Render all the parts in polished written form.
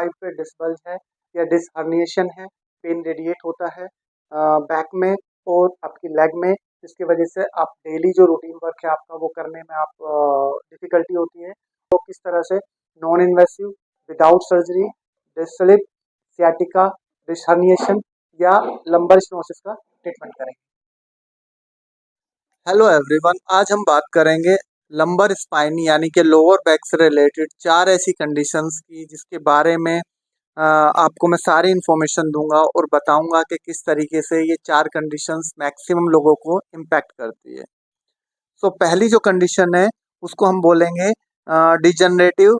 L5 पे disc bulge है या डिस्क हर्निएशन है, पेन रेडिएट होता है बैक में और आपकी लेग में, जिसकी वजह से आप डेली जो रूटीन वर्क है आपका वो करने में आप डिफिकल्टी होती है। तो किस तरह से non invasive without surgery disc slip, sciatica, disc herniation या लंबर स्टोनोसिस का ट्रीटमेंट करेंगे। हेलो एवरीवन, आज हम बात करेंगे लंबर स्पाइन यानी कि लोअर बैक से रिलेटेड चार ऐसी कंडीशंस की जिसके बारे में आपको मैं सारी इन्फॉर्मेशन दूंगा और बताऊंगा कि किस तरीके से ये चार कंडीशंस मैक्सिमम लोगों को इम्पैक्ट करती है। सो पहली जो कंडीशन है उसको हम बोलेंगे डिजनरेटिव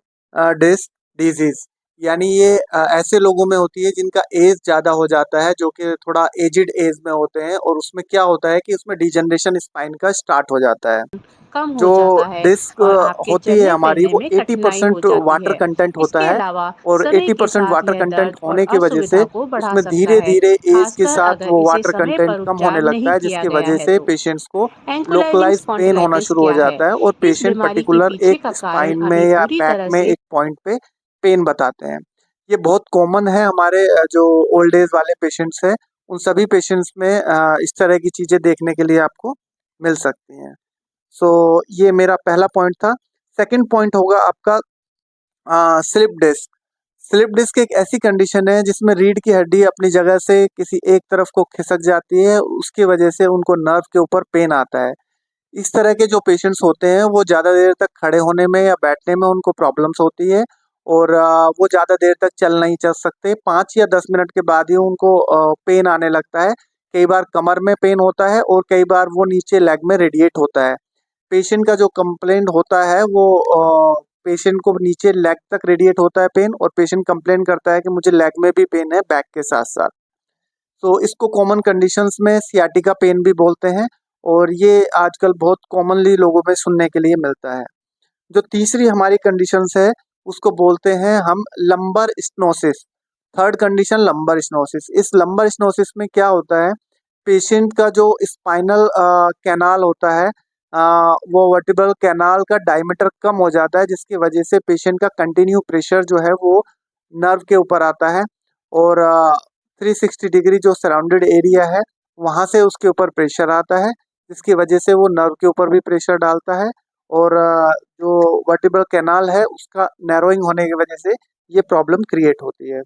डिस्क डिजीज, यानी ये ऐसे लोगों में होती है जिनका एज ज़्यादा हो जाता है, जो कि थोड़ा एजिड एज में होते हैं, और उसमें क्या होता है कि उसमें डिजनरेशन स्पाइन का स्टार्ट हो जाता है। कम हो जो जाता है डिस्क और आपके होती है चलने हमारी फिरने वो में कठिनाई हो 80% जाती वाटर है। कंटेंट होता इसके है, अलावा और समय के 80% साथ वाटर यह कंटेंट दर्द और होने की वजह से असुविधा को बढ़ा उसमें सकता धीरे है, धीरे एज के खासकर साथ अगर वो इसे वाटर समय कंटेंट पर कम होने उपचार नहीं लगता है, किया जिसकी गया वजह है से तो। पेशेंट्स को एंकुलाइटिस लोकलाइज पेन होना स्पॉन्डिलाइटिस शुरू हो क्या है? जाता है और इस पेशेंट बीमारी के पर्टिकुलर पीछे एक का कारण स्पाइन में अभी या पूरी बैक तरह में से एक पॉइंट पे पेन बताते हैं। ये बहुत कॉमन है हमारे जो ओल्ड एज वाले पेशेंट्स हैं, उन सभी पेशेंट्स में इस तरह की चीज़ें देखने के लिए आपको मिल सकती हैं। सो ये मेरा पहला पॉइंट था। सेकंड पॉइंट होगा आपका स्लिप डिस्क। स्लिप डिस्क एक ऐसी कंडीशन है जिसमें रीढ़ की हड्डी अपनी जगह से किसी एक तरफ को खिसक जाती है, उसकी वजह से उनको नर्व के ऊपर पेन आता है। इस तरह के जो पेशेंट्स होते हैं वो ज़्यादा देर तक खड़े होने में या बैठने में उनको प्रॉब्लम्स होती है, और वो ज़्यादा देर तक चल नहीं चल सकते। 5 या 10 मिनट के बाद ही उनको पेन आने लगता है। कई बार कमर में पेन होता है और कई बार वो नीचे लेग में रेडिएट होता है। पेशेंट का जो कंप्लेंट होता है वो पेशेंट को नीचे लेग तक रेडिएट होता है पेन, और पेशेंट कंप्लेन करता है कि मुझे लेग में भी पेन है बैक के साथ साथ। तो इसको कॉमन कंडीशंस में सियाटिका पेन भी बोलते हैं, और ये आजकल बहुत कॉमनली लोगों में सुनने के लिए मिलता है। जो तीसरी हमारी कंडीशंस है उसको बोलते हैं हम lumbar stenosis. Third condition lumbar stenosis. इस लंबर स्टोनोसिस में क्या होता है, पेशेंट का जो स्पाइनल कैनाल होता है, वो वर्टिब्रल कैनाल का डायमीटर कम हो जाता है, जिसकी वजह से पेशेंट का कंटिन्यू प्रेशर जो है वो नर्व के ऊपर आता है, और 360 डिग्री जो सराउंडेड एरिया है वहाँ से उसके ऊपर प्रेशर आता है, जिसकी वजह से वो नर्व के ऊपर भी प्रेशर डालता है, और जो वर्टिब्रल कैनाल है उसका नैरोइंग होने की वजह से ये प्रॉब्लम क्रिएट होती है।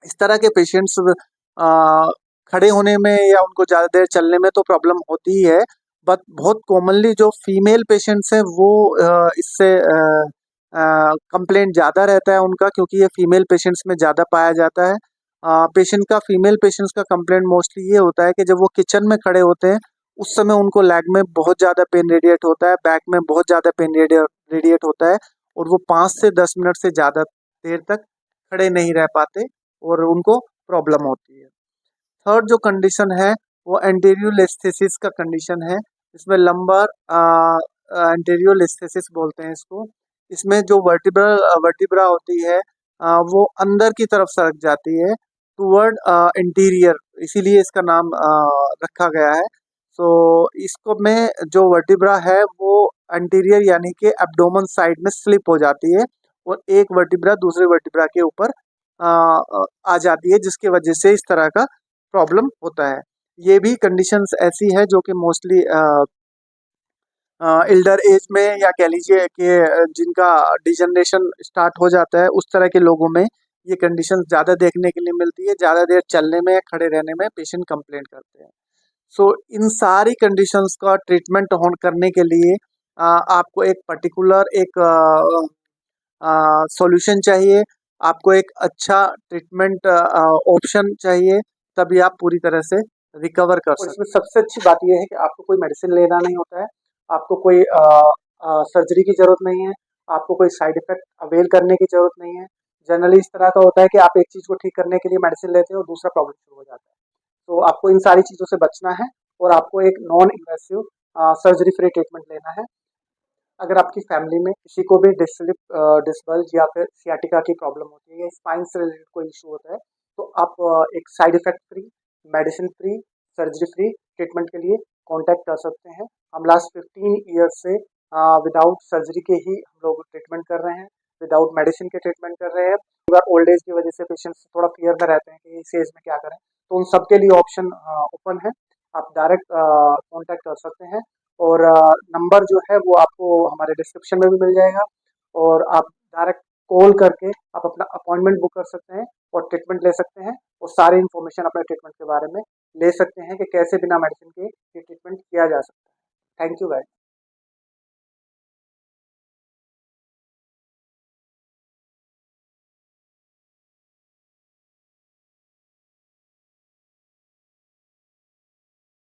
इस तरह के पेशेंट्स खड़े होने में या उनको ज़्यादा देर चलने में तो प्रॉब्लम होती ही है, बट बहुत कॉमनली जो फीमेल पेशेंट्स हैं वो इससे कंप्लेंट ज़्यादा रहता है उनका, क्योंकि ये फीमेल पेशेंट्स में ज़्यादा पाया जाता है। पेशेंट का फीमेल पेशेंट्स का कंप्लेंट मोस्टली ये होता है कि जब वो किचन में खड़े होते हैं उस समय उनको लेग में बहुत ज़्यादा पेन रेडिएट होता है, बैक में बहुत ज़्यादा पेन रेडिएट होता है, और वो 5 से 10 मिनट से ज़्यादा देर तक खड़े नहीं रह पाते और उनको प्रॉब्लम होती है। थर्ड जो कंडीशन है वो एंटीरियोलिस्थेसिस का कंडीशन है। इसमें लंबर एंटीरियोलिस्थेसिस बोलते हैं इसको। इसमें जो वर्टिब्रा होती है वो अंदर की तरफ सरक जाती है टूवर्ड इंटीरियर, इसीलिए इसका नाम रखा गया है। तो इसको में जो वर्टिब्रा है वो एंटीरियर यानी कि एब्डोमेन साइड में स्लिप हो जाती है, और एक वर्टिब्रा दूसरे वर्टिब्रा के ऊपर आ जाती है, जिसकी वजह से इस तरह का प्रॉब्लम होता है। ये भी कंडीशंस ऐसी है जो कि मोस्टली एल्डर एज में या कह लीजिए कि जिनका डिजनरेशन स्टार्ट हो जाता है उस तरह के लोगों में ये कंडीशंस ज़्यादा देखने के लिए मिलती है। ज़्यादा देर चलने में या खड़े रहने में पेशेंट कंप्लेंट करते हैं। सो इन सारी कंडीशंस का ट्रीटमेंट करने के लिए आपको एक पर्टिकुलर एक सॉल्यूशन चाहिए, आपको एक अच्छा ट्रीटमेंट ऑप्शन चाहिए, तभी आप पूरी तरह से रिकवर कर और सकते इसमें सबसे अच्छी बात यह है कि आपको कोई मेडिसिन लेना नहीं होता है, आपको कोई सर्जरी की ज़रूरत नहीं है, आपको कोई साइड इफ़ेक्ट अवेल करने की ज़रूरत नहीं है। जनरली इस तरह का होता है कि आप एक चीज़ को ठीक करने के लिए मेडिसिन लेते हैं और दूसरा प्रॉब्लम शुरू हो जाता है। तो आपको इन सारी चीज़ों से बचना है और आपको एक non invasive surgery free treatment लेना है। अगर आपकी फैमिली में किसी को भी डिस्क स्लिप, डिस्क बल्ज या फिर सियाटिका की प्रॉब्लम होती है या स्पाइन से रिलेटेड कोई इशू होता है, तो आप एक side effect free, medicine free, surgery free treatment के लिए कॉन्टैक्ट कर सकते हैं। हम लास्ट 15 ईयर्स से विदाउट सर्जरी के ही हम लोग ट्रीटमेंट कर रहे हैं। विदाउट मेडिसिन के ट्रीटमेंट कर रहे हैं। कई बार ओल्ड एज की वजह से पेशेंट्स थोड़ा फियर में रहते हैं कि इस एज में क्या करें, तो उन सबके लिए ऑप्शन ओपन है। आप डायरेक्ट कांटेक्ट कर सकते हैं, और नंबर जो है वो आपको हमारे डिस्क्रिप्शन में भी मिल जाएगा, और आप डायरेक्ट कॉल करके आप अपना अपॉइंटमेंट बुक कर सकते हैं और ट्रीटमेंट ले सकते हैं, और सारी इन्फॉर्मेशन अपने ट्रीटमेंट के बारे में ले सकते हैं कि कैसे बिना मेडिसिन के ये ट्रीटमेंट किया जा सकता है। Thank you guys.